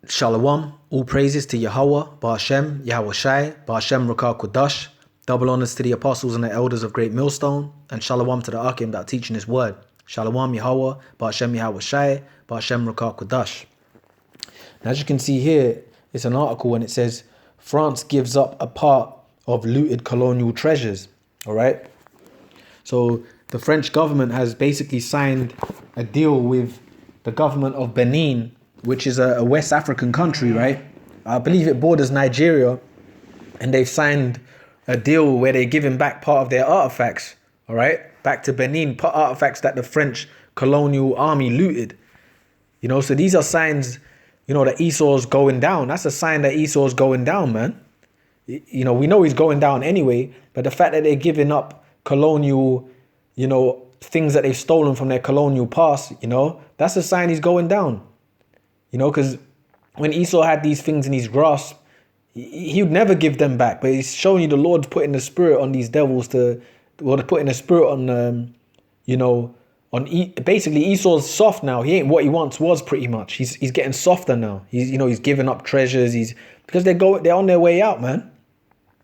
Shalom, all praises to Yahweh, Ba'ashem, Yahweh Shai, Ba'ashem Rakah Kodash. Double honors to the apostles and the elders of Great Millstone, and shalom to the Akim that are teaching his word. Shalom Yahweh, Ba'ashem Yahweh Shai, Ba'ashem Rakah Kodash. Now, as you can see here, it's an article and it says, France gives up a part of looted colonial treasures. All right. So the French government has basically signed a deal with the government of Benin, which is a West African country, right? I believe it borders Nigeria, and they've signed a deal where they're giving back part of their artifacts, all right, back to Benin, artifacts that the French colonial army looted. You know, so these are signs, you know, that Esau's going down. That's a sign that Esau's going down, man. You know, we know he's going down anyway, but the fact that they're giving up colonial, you know, things that they've stolen from their colonial past, you know, that's a sign he's going down. You know, because when Esau had these things in his grasp, he would never give them back. But he's showing you the Lord's putting the spirit on these devils putting the spirit on, you know, basically Esau's soft now. He ain't what he once was, pretty much. He's getting softer now. He's giving up treasures. Because they're on their way out, man.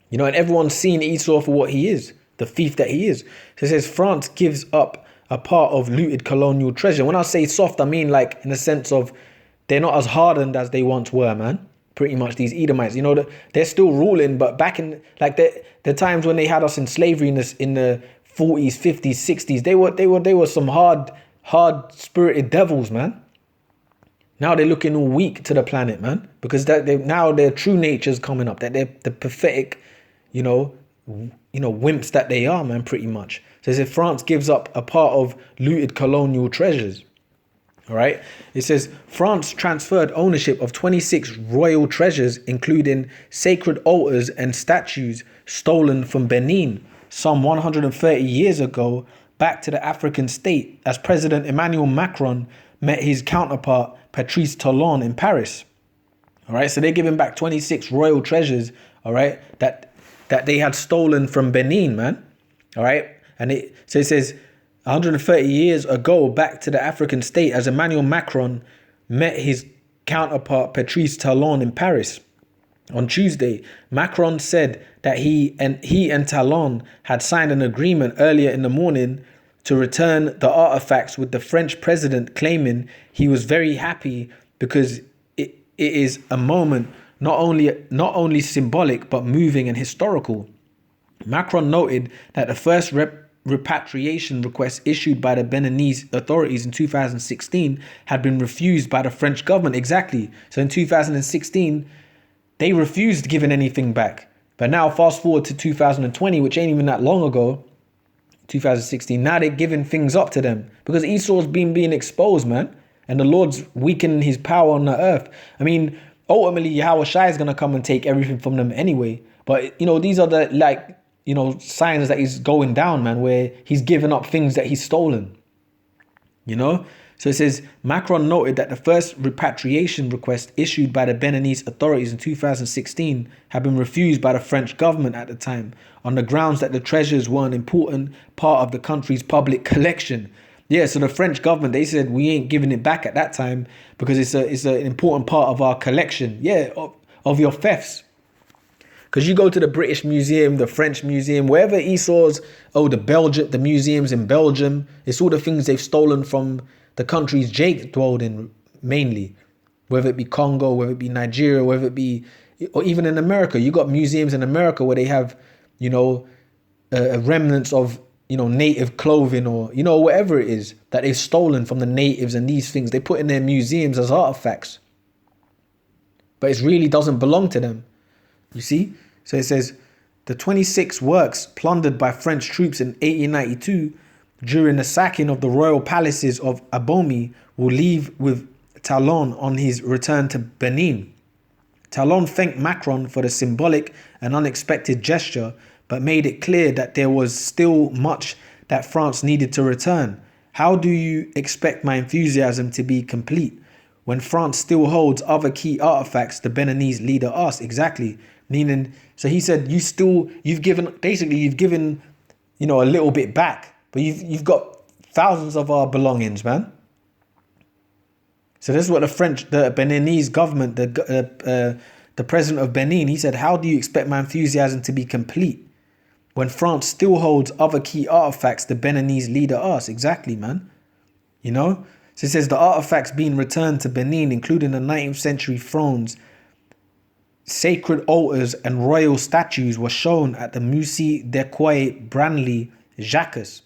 You know, and everyone's seen Esau for what he is, the thief that he is. So it says France gives up a part of looted colonial treasure. When I say soft, I mean like in the sense of they're not as hardened as they once were, man. Pretty much these Edomites, you know, they're still ruling, but back in like the times when they had us in slavery in the 40s, 50s, 60s, they were some hard spirited devils, man. Now they're looking all weak to the planet, man, because now their true nature's coming up. That they're the pathetic, you know, wimps that they are, man. Pretty much. So it says France gives up a part of looted colonial treasures. All right. It says France transferred ownership of 26 royal treasures, including sacred altars and statues stolen from Benin some 130 years ago, back to the African state as President Emmanuel Macron met his counterpart Patrice Talon in Paris. All right. So they're giving back 26 royal treasures. All right. That they had stolen from Benin, man. All right. And it says 130 years ago, back to the African state as Emmanuel Macron met his counterpart Patrice Talon in Paris. On Tuesday, Macron said that he and Talon had signed an agreement earlier in the morning to return the artifacts, with the French president claiming he was very happy because it is a moment not only symbolic but moving and historical. Macron noted that the first repatriation request issued by the Beninese authorities in 2016 had been refused by the French government. Exactly. So in 2016, they refused giving anything back. But now fast forward to 2020, which ain't even that long ago, 2016, now they're giving things up to them because Esau's being exposed, man. And the Lord's weakening his power on the earth. I mean, ultimately, Yahweh Shai is going to come and take everything from them anyway. But, you know, these are the, signs that he's going down, man, where he's giving up things that he's stolen, you know? So it says, Macron noted that the first repatriation request issued by the Beninese authorities in 2016 had been refused by the French government at the time on the grounds that the treasures were an important part of the country's public collection. Yeah, so the French government, they said, we ain't giving it back at that time because it's an important part of our collection. Yeah, of your thefts. Because you go to the British Museum, the French Museum, wherever Esau's, the museums in Belgium, it's all the things they've stolen from the countries Jake dwelled in mainly. Whether it be Congo, whether it be Nigeria, whether it be, or even in America. You got museums in America where they have, you know, remnants of, you know, native clothing or, you know, whatever it is that they've stolen from the natives, and these things they put in their museums as artifacts. But it really doesn't belong to them. You see? So it says, the 26 works plundered by French troops in 1892 during the sacking of the royal palaces of Abomey will leave with Talon on his return to Benin. Talon thanked Macron for the symbolic and unexpected gesture, but made it clear that there was still much that France needed to return. How do you expect my enthusiasm to be complete when France still holds other key artifacts? The Beninese leader asked. Exactly. Meaning, so he said, you've given, you know, a little bit back, but you've got thousands of our belongings, man. So this is what the Beninese government, the president of Benin, he said, how do you expect my enthusiasm to be complete when France still holds other key artifacts the Beninese leader asked? Exactly, man. You know? So it says the artifacts being returned to Benin, including the 19th century thrones, sacred altars and royal statues, were shown at the Musée d'Orsay Branly Jacques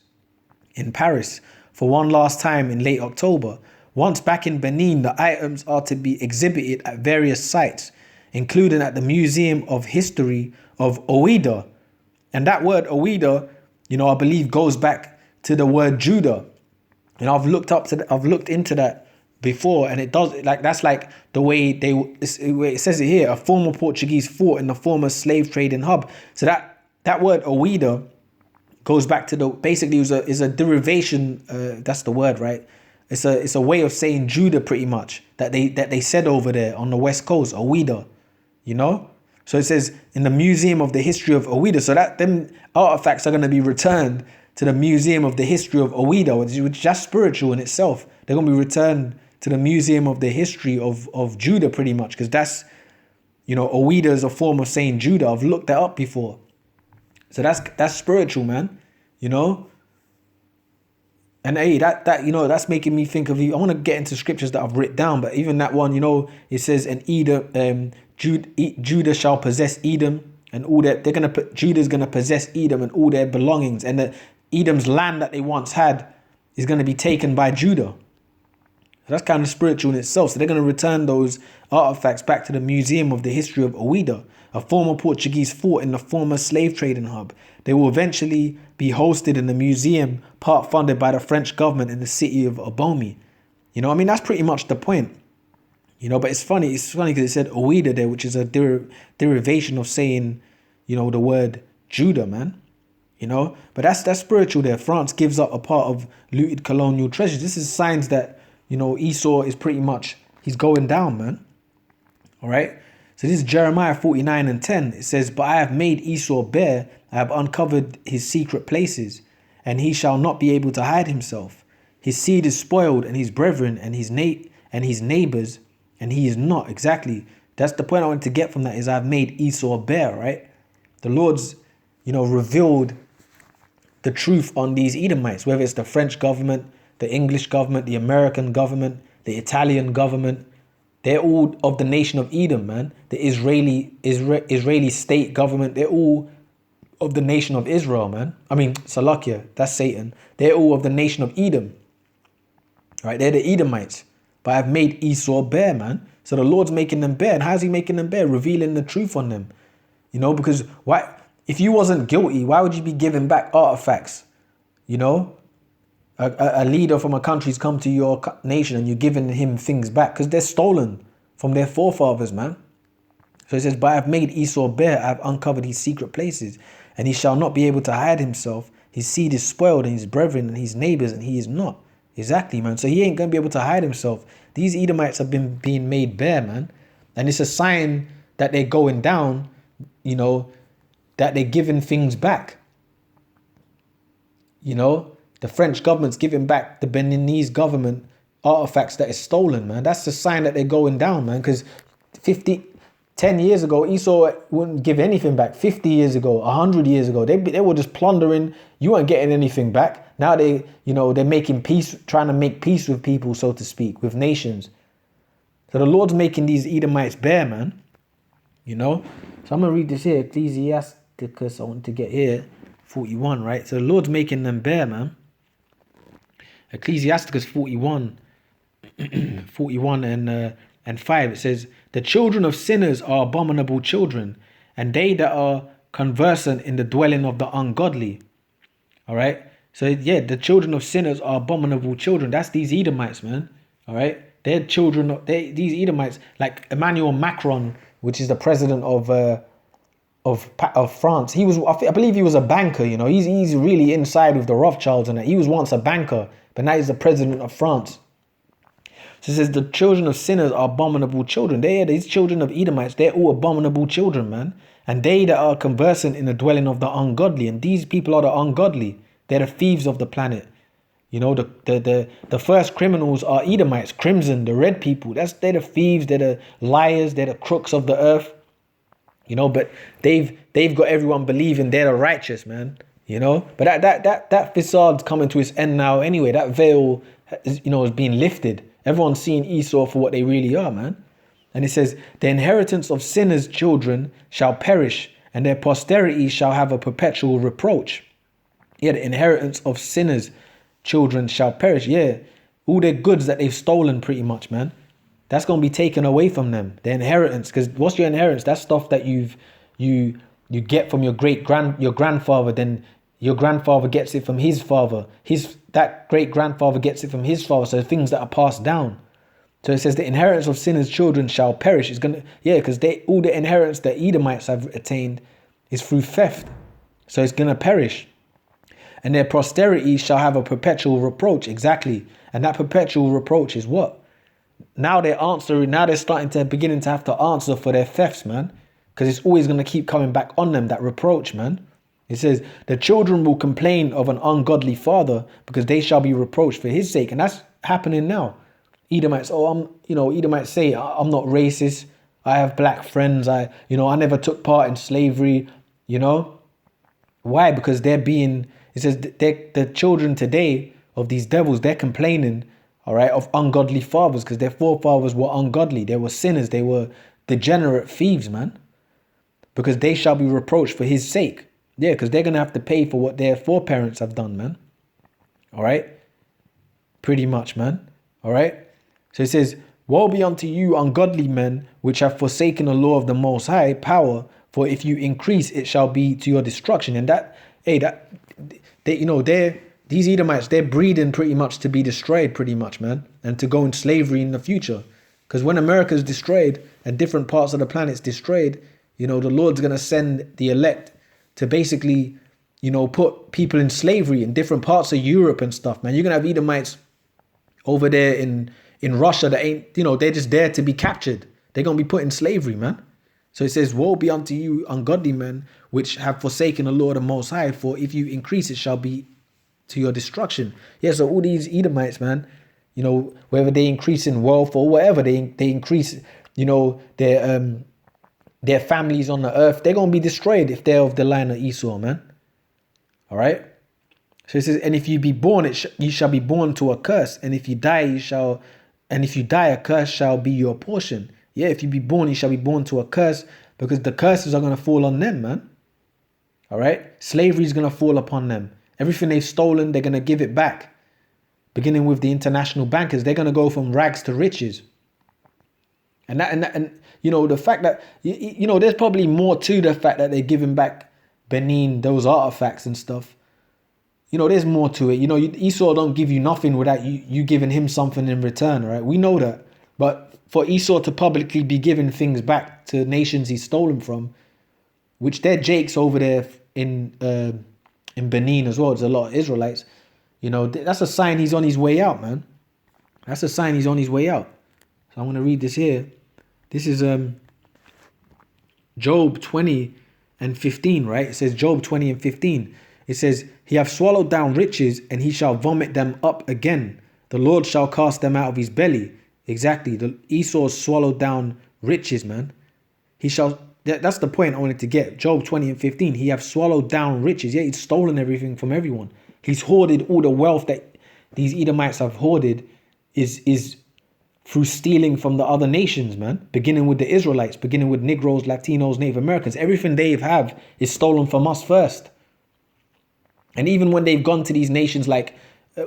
in Paris for one last time in late October. Once back in Benin, the items are to be exhibited at various sites, including at the Museum of History of Ouida. And that word Ouida, I believe goes back to the word Judah. And I've looked into that before, and it does, like, that's like the way it says it here, a former Portuguese fort in the former slave trading hub. So that word Ouida goes back to basically is a derivation, that's the word, right? It's a way of saying Judah, pretty much, that they said over there on the west coast, Ouida, So it says in the Museum of the History of Ouida. So that them artifacts are going to be returned to the Museum of the History of Ouida, which is just spiritual in itself. They're going to be returned to the Museum of the History of Judah, pretty much, because that's, Ouida is a form of saying Judah. I've looked that up before. So that's spiritual, man, And hey, that's making me think of you. I want to get into scriptures that I've written down, but even that one, it says, and Edom, Judah shall possess Edom and all that. Judah's gonna possess Edom and all their belongings, and Edom's land that they once had is gonna be taken by Judah. So that's kind of spiritual in itself. So they're gonna return those artifacts back to the Museum of the History of Ouida, a former Portuguese fort in the former slave trading hub. They will eventually be hosted in the museum, part funded by the French government in the city of Abomi. That's pretty much the point. But it's funny because it said Ouida there, which is a derivation of saying, the word Judah, man. But that's spiritual there. France gives up a part of looted colonial treasures. This is signs that, Esau is pretty much, he's going down, man. All right. So this is Jeremiah 49:10. It says, but I have made Esau bare. I have uncovered his secret places, and he shall not be able to hide himself. His seed is spoiled, and his brethren, and his neighbors, and he is not. Exactly. That's the point I want to get from that, is I've made Esau bare, right? The Lord's, revealed the truth on these Edomites, whether it's the French government, the English government, the American government, the Italian government. They're all of the nation of Edom, man. The Israeli state government, they're all of the nation of Israel, man. Salakia, that's Satan. They're all of the nation of Edom. Right? They're the Edomites. But I've made Esau bare, man. So the Lord's making them bare. And how's he making them bare? Revealing the truth on them. Because why? If you wasn't guilty, why would you be giving back artifacts? A leader from a country's come to your nation and you're giving him things back because they're stolen from their forefathers, man. So it says, but I have made Esau bare. I have uncovered his secret places, and he shall not be able to hide himself. His seed is spoiled, and his brethren and his neighbors, and he is not. Exactly, man. So he ain't going to be able to hide himself. These Edomites have been being made bare, man. And it's a sign that they're going down, that they're giving things back. The French government's giving back the Beninese government artifacts that is stolen, man. That's the sign that they're going down, man. Because 10 years ago, Esau wouldn't give anything back. 50 years ago, 100 years ago, they were just plundering. You weren't getting anything back. Now they're making peace, trying to make peace with people, so to speak, with nations. So the Lord's making these Edomites bare, man. So I'm going to read this here, Ecclesiasticus, I want to get here, 41, right? So the Lord's making them bare, man. Ecclesiasticus 41, 41 and 5, it says, the children of sinners are abominable children, and they that are conversant in the dwelling of the ungodly. All right. So yeah, the children of sinners are abominable children. That's these Edomites, man. All right. They're children. These Edomites, like Emmanuel Macron, which is the president of France. He was, I believe, he was a banker. He's really inside with the Rothschilds and that. He was once a banker, but now he's the president of France. So it says the children of sinners are abominable children. These children of Edomites, they're all abominable children, man. And they that are conversant in the dwelling of the ungodly. And these people are the ungodly. They're the thieves of the planet. You know, the first criminals are Edomites, crimson, the red people. They're the thieves, they're the liars, they're the crooks of the earth. You know, but they've got everyone believing they're the righteous, man. You know, but that facade's coming to its end now anyway. That veil, is being lifted. Everyone's seeing Esau for what they really are, man. And it says, the inheritance of sinners' children shall perish, and their posterity shall have a perpetual reproach. Yeah, the inheritance of sinners' children shall perish. Yeah, all their goods that they've stolen, pretty much, man. That's gonna be taken away from them. Their inheritance, because what's your inheritance? That's stuff that you get from your grandfather. Then your grandfather gets it from his father. That great grandfather gets it from his father. So things that are passed down. So it says the inheritance of sinners' children shall perish. It's gonna, because all the inheritance that Edomites have attained is through theft. So it's gonna perish. And their posterity shall have a perpetual reproach. Exactly. And that perpetual reproach is what? Now they're beginning to have to answer for their thefts, man. Because it's always gonna keep coming back on them, that reproach, man. It says the children will complain of an ungodly father because they shall be reproached for his sake. And that's happening now. Edomites, Edomites say, I'm not racist. I have black friends. I never took part in slavery. Why? Because it says the children today of these devils, they're complaining, all right, of ungodly fathers because their forefathers were ungodly. They were sinners. They were degenerate thieves, man. Because they shall be reproached for his sake. Yeah, because they're going to have to pay for what their foreparents have done, man. All right? Pretty much, man. All right? So it says, woe be unto you, ungodly men, which have forsaken the law of the Most High power, for if you increase, it shall be to your destruction. And these Edomites, they're breeding pretty much to be destroyed, pretty much, man, and to go in slavery in the future. Because when America's destroyed and different parts of the planet's destroyed, the Lord's going to send the elect to basically, put people in slavery in different parts of Europe and stuff, man. You're going to have Edomites over there in Russia that ain't, they're just there to be captured. They're going to be put in slavery, man. So it says, woe be unto you, ungodly men, which have forsaken the Lord the Most High, for if you increase, it shall be to your destruction. Yeah, so all these Edomites, man, whether they increase in wealth or whatever, they increase, their families on the earth, they're going to be destroyed if they're of the line of Esau, man. All right? So it says, and if you be born, you shall be born to a curse. And if you die, a curse shall be your portion. Yeah, if you be born, you shall be born to a curse because the curses are going to fall on them, man. All right? Slavery is going to fall upon them. Everything they've stolen, they're going to give it back. Beginning with the international bankers, they're going to go from rags to riches. And the fact that, there's probably more to the fact that they're giving back Benin, those artifacts and stuff. There's more to it. Esau don't give you nothing without you giving him something in return, right? We know that. But for Esau to publicly be giving things back to nations he's stolen from, which they're Jakes over there in Benin as well. There's a lot of Israelites. That's a sign he's on his way out, man. That's a sign he's on his way out. So I'm going to read this here. This is Job 20 and 15, right? It says Job 20 and 15. It says, he hath swallowed down riches, and he shall vomit them up again. The Lord shall cast them out of his belly. Exactly. Esau swallowed down riches, man. That's the point I wanted to get. Job 20 and 15. He hath swallowed down riches. Yeah, he's stolen everything from everyone. He's hoarded all the wealth that these Edomites have hoarded is through stealing from the other nations, man. Beginning with the Israelites, beginning with Negroes, Latinos, Native Americans. Everything they have is stolen from us first. And even when they've gone to these nations,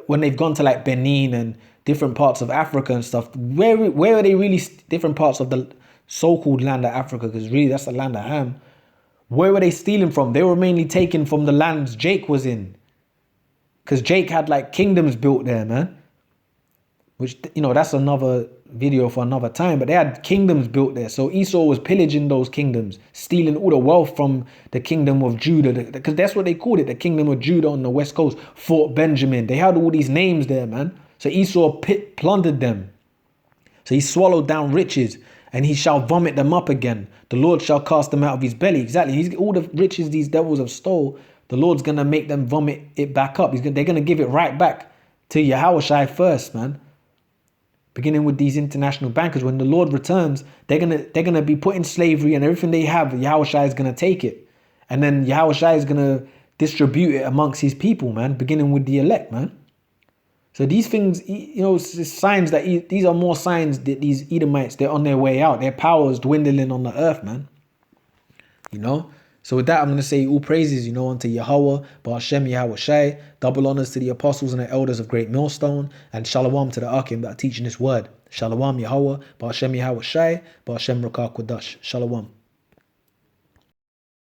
when they've gone to Benin and different parts of Africa and stuff, where are they really, different parts of the so-called land of Africa, because really that's the land of Ham. Where were they stealing from? They were mainly taken from the lands Jake was in. Because Jake had kingdoms built there, man. Which, that's another video for another time. But they had kingdoms built there. So Esau was pillaging those kingdoms, stealing all the wealth from the kingdom of Judah. Because that's what they called it, the kingdom of Judah on the west coast. Fort Benjamin. They had all these names there, man. So Esau plundered them. So he swallowed down riches, and he shall vomit them up again. The Lord shall cast them out of his belly. Exactly. All the riches these devils have stole, the Lord's going to make them vomit it back up. They're going to give it right back to Yahushai first, man. Beginning with these international bankers, when the Lord returns, they're gonna be put in slavery, and everything they have, Yahushai is gonna take it, and then Yahushai is gonna distribute it amongst his people, man. Beginning with the elect, man. So these things, it's signs that these are more signs that these Edomites, they're on their way out. Their power is dwindling on the earth, man. So with that, I'm going to say all praises, unto Yahweh, Ba'ashem Yahweh Shai, double honors to the apostles and the elders of Great Millstone, and shalom to the Akim that are teaching this word. Shalom Yahweh, Ba'ashem Yahweh Shai, Ba'ashem Rakah Kodash. Shalom.